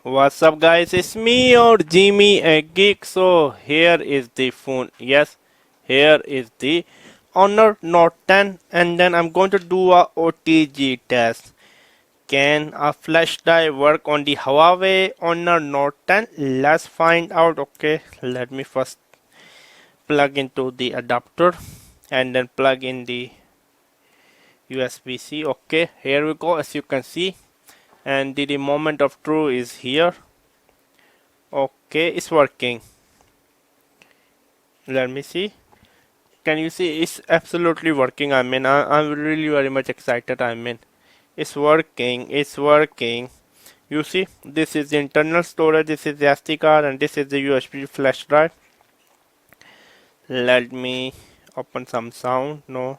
What's up, guys? It's me or Jimmy a Geek. So here is the phone. Yes, here is the Honor Note 10, and then I'm going to do a OTG test. Can a flash drive work on the Huawei Honor Note 10? Let's find out. Okay, let me first plug into the adapter and then plug in the USB-C. Okay, here we go. As you can see, and the moment of truth is here. Okay, it's working. Let me see. Can you see? It's absolutely working. I'm really very much excited. It's working. It's working. You see, this is the internal storage. This is the SD card, and this is the USB flash drive. Let me open some sound. No.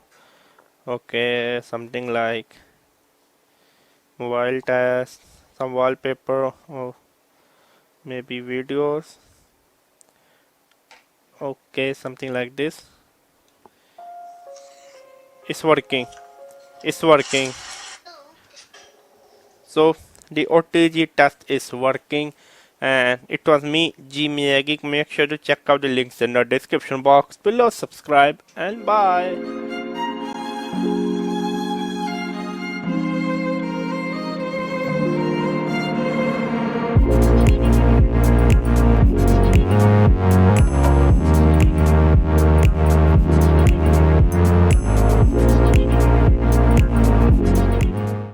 Okay, something like mobile test, some wallpaper, or maybe videos. Okay, something like this. It's working. It's working. So the OTG test is working, and it was me, Jimmy Geek. Make sure to check out the links in the description box below. Subscribe and bye.